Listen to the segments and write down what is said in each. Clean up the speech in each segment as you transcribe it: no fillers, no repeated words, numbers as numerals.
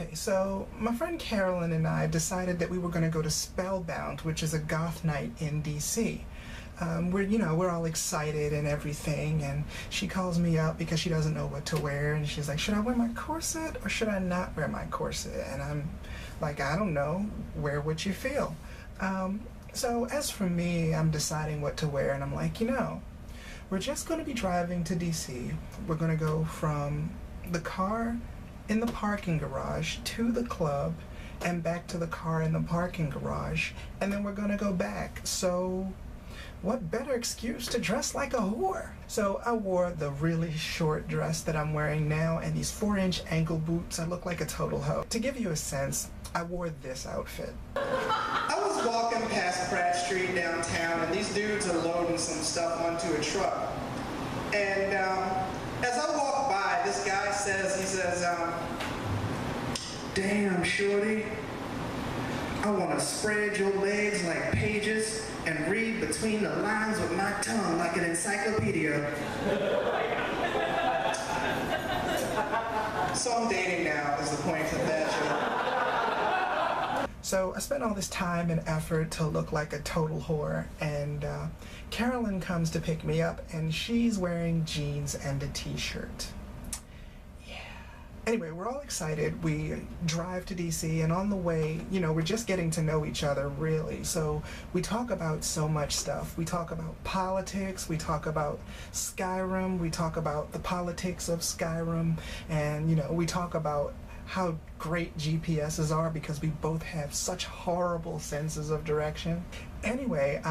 Okay, so my friend Carolyn and I decided that we were going to go to Spellbound, which is a goth night in DC. We're all excited and everything, and she calls me up because she doesn't know what to wear, and she's like, should I wear my corset or should I not wear my corset? And I'm like, I don't know, wear what you feel. So as for me, I'm deciding what to wear, and I'm like, we're just going to be driving to DC. We're going to go from the car in the parking garage to the club and back to the car in the parking garage, and then we're going to go back. So what better excuse to dress like a whore? So I wore the really short dress that I'm wearing now and these 4-inch ankle boots. I look like a total hoe. To give you a sense, I wore this outfit. I was walking past Pratt Street downtown, and these dudes are loading some stuff onto a truck. And as I walk by, this guy says, damn, shorty, I want to spread your legs like pages and read between the lines with my tongue like an encyclopedia. So I'm dating now is the point of that joke. So I spent all this time and effort to look like a total whore, and Carolyn comes to pick me up, and she's wearing jeans and a t-shirt. Anyway, we're all excited. We drive to DC, and on the way, we're just getting to know each other, really. So we talk about so much stuff. We talk about politics, we talk about Skyrim, we talk about the politics of Skyrim, and, we talk about how great GPSs are because we both have such horrible senses of direction. Anyway,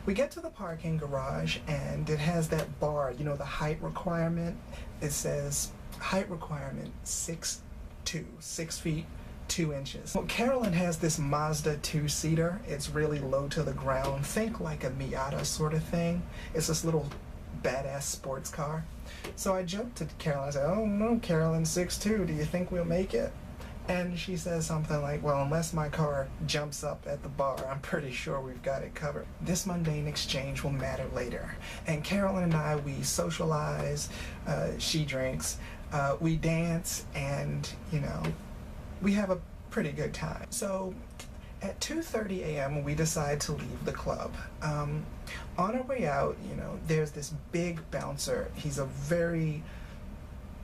we get to the parking garage, and it has that bar, the height requirement. It says height requirement 6'2", 6 feet 2 inches. Well, Carolyn has this Mazda 2-seater. It's really low to the ground. Think like a Miata sort of thing. It's this little badass sports car. So I joked to Carolyn. I said, oh no, Carolyn, 6'2", do you think we'll make it? And she says something like, well, unless my car jumps up at the bar, I'm pretty sure we've got it covered. This mundane exchange will matter later. And Carolyn and I, we socialize, she drinks, we dance, and, we have a pretty good time. So at 2:30 a.m. we decide to leave the club. On our way out, there's this big bouncer. He's a very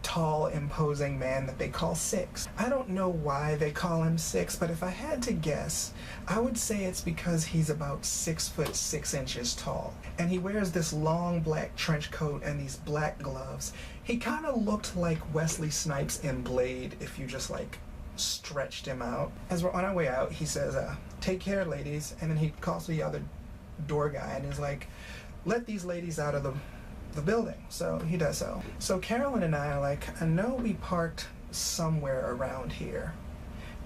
tall, imposing man that they call Six. I don't know why they call him Six, but if I had to guess, I would say it's because he's about 6 foot 6 inches tall. And he wears this long black trench coat and these black gloves. He kind of looked like Wesley Snipes in Blade if you just stretched him out. As we're on our way out, he says, take care, ladies. And then he calls the other door guy and is like, let these ladies out of the building. So he does so. So Carolyn and I are like, I know we parked somewhere around here.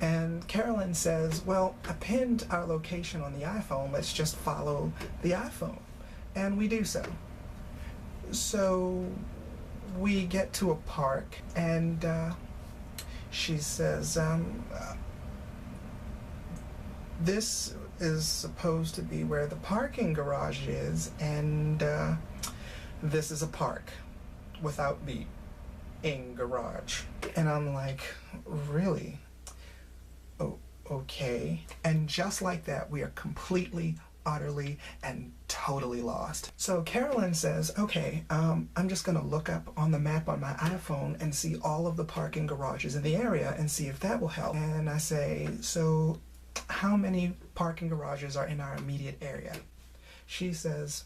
And Carolyn says, well, I pinned our location on the iPhone. Let's just follow the iPhone. And we do so. So we get to a park, and she says, this is supposed to be where the parking garage is, and this is a park without the in garage. And I'm like, really? Oh, okay. And just like that, we are completely, utterly, and totally lost. So Carolyn says, okay, I'm just gonna look up on the map on my iPhone and see all of the parking garages in the area and see if that will help. And I say, so how many parking garages are in our immediate area? She says,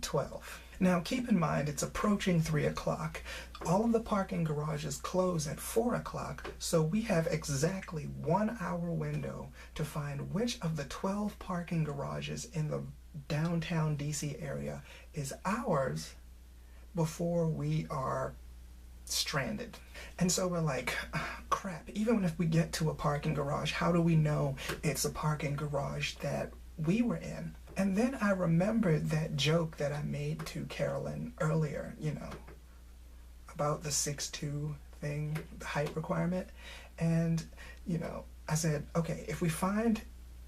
12. Now keep in mind, it's approaching 3 o'clock. All of the parking garages close at 4 o'clock, so we have exactly 1 hour window to find which of the 12 parking garages in the downtown DC area is ours before we are stranded. And so we're like, crap, even if we get to a parking garage, how do we know it's a parking garage that we were in? And then I remembered that joke that I made to Carolyn earlier, about the 6'2" thing, the height requirement. And, I said, okay, if we find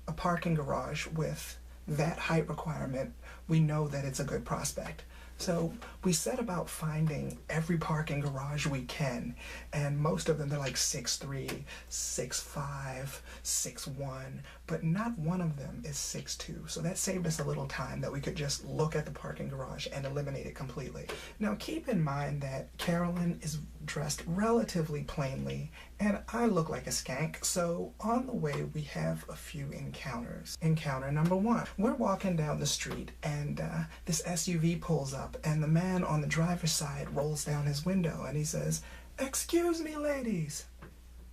a parking garage with that height requirement, we know that it's a good prospect. So we set about finding every parking garage we can, and most of them they're like 6'3", 6'5", 6'1", but not one of them is 6'2". So that saved us a little time that we could just look at the parking garage and eliminate it completely. Now keep in mind that Carolyn is dressed relatively plainly, and I look like a skank, so on the way we have a few encounters. Encounter number one. We're walking down the street, and this SUV pulls up, and the man on the driver's side rolls down his window, and he says, "Excuse me, ladies."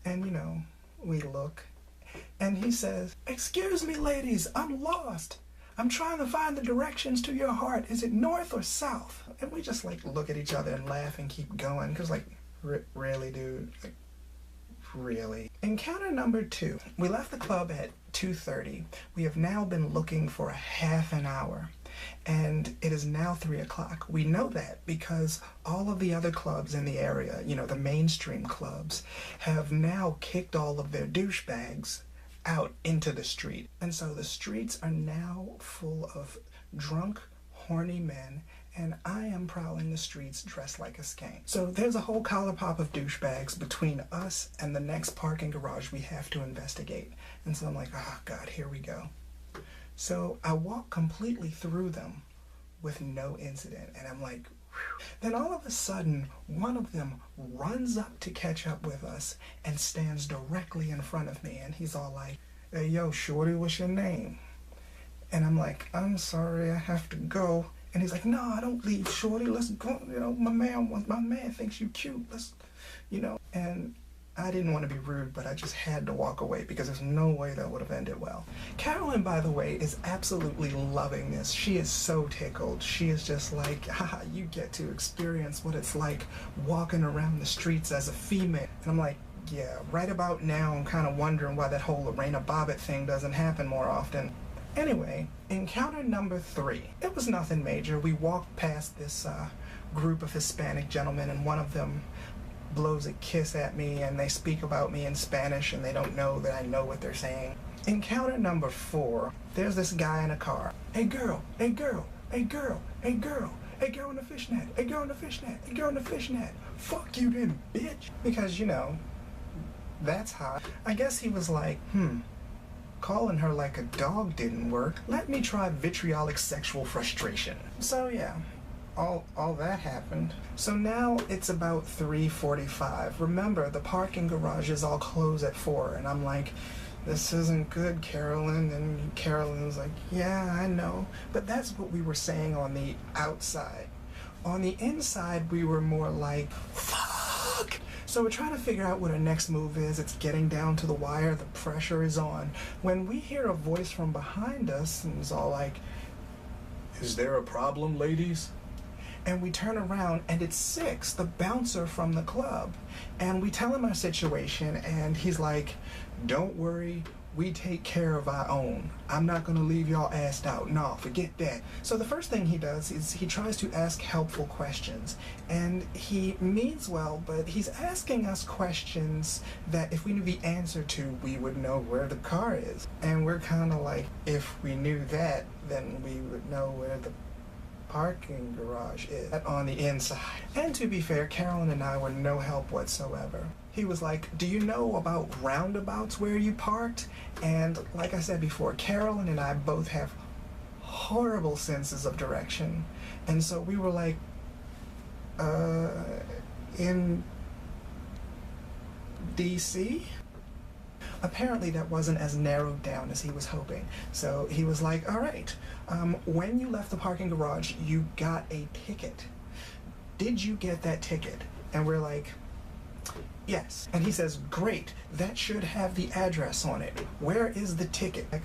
And, you know, we look, and he says, "Excuse me, ladies, I'm lost. I'm trying to find the directions to your heart. Is it north or south?" And we just, like, look at each other and laugh and keep going, because, like, really, dude? Like, really? Encounter number two. We left the club at 2:30. We have now been looking for a half an hour, and it is now 3 o'clock. We know that because all of the other clubs in the area, you know, the mainstream clubs, have now kicked all of their douchebags out into the street. And so the streets are now full of drunk, horny men, and I am prowling the streets dressed like a skank. So there's a whole collar pop of douchebags between us and the next parking garage we have to investigate. And so I'm like, oh God, here we go. So I walk completely through them with no incident, and I'm like, whew. Then all of a sudden, one of them runs up to catch up with us and stands directly in front of me, and he's all like, "Hey, yo, shorty, what's your name?" And I'm like, "I'm sorry, I have to go." And he's like, "No, I don't leave, shorty. Let's go. You know, my man thinks you cute. Let's, you know." And I didn't want to be rude, but I just had to walk away because there's no way that would have ended well. Carolyn, by the way, is absolutely loving this. She is so tickled. She is just like, haha, you get to experience what it's like walking around the streets as a female. And I'm like, yeah, right about now I'm kind of wondering why that whole Lorena Bobbitt thing doesn't happen more often. Anyway, encounter number three. It was nothing major. We walked past this group of Hispanic gentlemen, and one of them blows a kiss at me, and they speak about me in Spanish, and they don't know that I know what they're saying. Encounter number four. There's this guy in a car. "Hey girl, hey girl, hey girl, hey girl, hey girl in the fishnet, hey girl in the fishnet, hey girl in the fishnet. Fuck you then, bitch." Because, you know, that's hot. I guess he was like, calling her like a dog didn't work. Let me try vitriolic sexual frustration. So yeah, all that happened. So now it's about 3:45. Remember, the parking garages all close at 4, and I'm like, "This isn't good, Carolyn." And Carolyn's like, "Yeah, I know." But that's what we were saying on the outside. On the inside, we were more like, fuck. So we're trying to figure out what our next move is. It's getting down to the wire. The pressure is on. When we hear a voice from behind us, and it's all like, "Is there a problem, ladies?" And we turn around, and it's Six, the bouncer from the club. And we tell him our situation, and he's like, "Don't worry, we take care of our own. I'm not gonna leave y'all assed out. No, forget that." So the first thing he does is he tries to ask helpful questions. And he means well, but he's asking us questions that if we knew the answer to, we would know where the car is. And we're kind of like, if we knew that, then we would know where the parking garage is on the inside. And to be fair, Carolyn and I were no help whatsoever. He was like, "Do you know about roundabouts where you parked?" And like I said before, Carolyn and I both have horrible senses of direction. And so we were like, in DC? Apparently that wasn't as narrowed down as he was hoping. So he was like, "All right, when you left the parking garage, you got a ticket. Did you get that ticket?" And we're like, "Yes." And he says, "Great, that should have the address on it. Where is the ticket?" Like,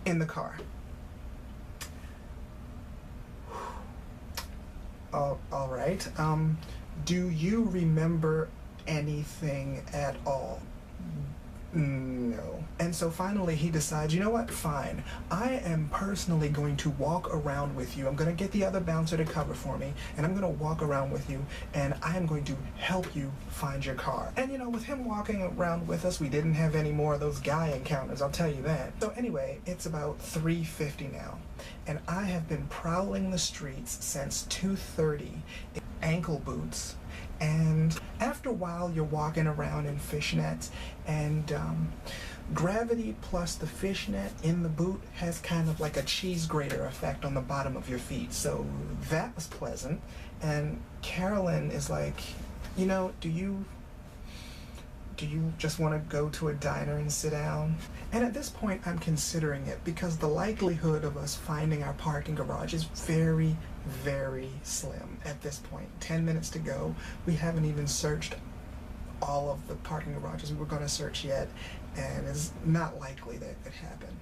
"In the car." All right. Do you remember anything at all? No. And so finally he decides, you know what, fine. I am personally going to walk around with you. I'm going to get the other bouncer to cover for me, and I'm going to walk around with you, and I am going to help you find your car. And you know, with him walking around with us, we didn't have any more of those guy encounters, I'll tell you that. So anyway, it's about 3:50 now, and I have been prowling the streets since 2:30 in ankle boots. And after a while, you're walking around in fishnets, and gravity plus the fishnet in the boot has kind of like a cheese grater effect on the bottom of your feet. So that was pleasant. And Carolyn is like, you know, do you just want to go to a diner and sit down? And at this point, I'm considering it because the likelihood of us finding our parking garage is very, very slim at this point. 10 minutes to go. We haven't even searched all of the parking garages we were going to search yet, and it's not likely that could happen.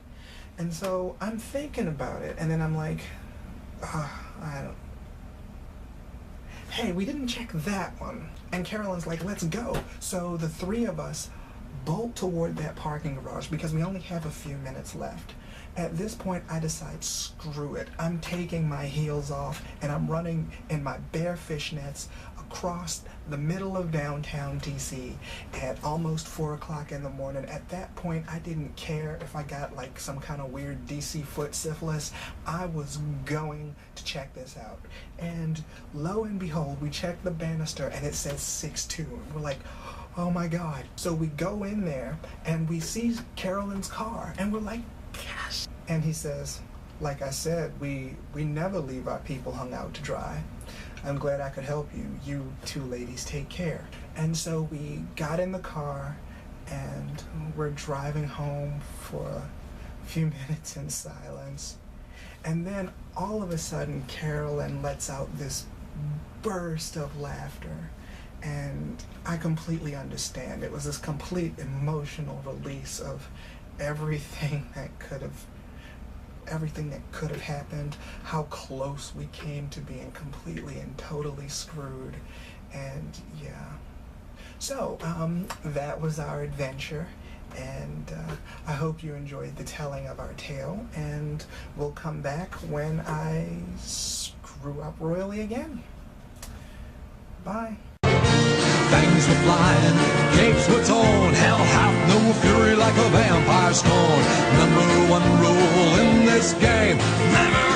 And so I'm thinking about it, and then I'm like, hey, we didn't check that one. And Carolyn's like, let's go. So the three of us bolt toward that parking garage because we only have a few minutes left. At this point, I decide, screw it. I'm taking my heels off and I'm running in my bare fishnets across the middle of downtown DC at almost 4 o'clock in the morning. At that point, I didn't care if I got like some kind of weird DC foot syphilis. I was going to check this out. And lo and behold, we check the banister and it says 6'2". And we're like, oh my God. So we go in there and we see Carolyn's car and we're like, gosh. And he says, like I said, we never leave our people hung out to dry. I'm glad I could help you. You two ladies take care. And so we got in the car and we're driving home for a few minutes in silence. And then all of a sudden, Carolyn lets out this burst of laughter. And I completely understand. It was this complete emotional release of everything that could have happened, how close we came to being completely and totally screwed. And yeah, so that was our adventure, and I hope you enjoyed the telling of our tale, and we'll come back when I screw up royally again. Bye. Fangs were flying, capes were torn, hell hath no fury like a vampire scorn. Number one rule in this game, never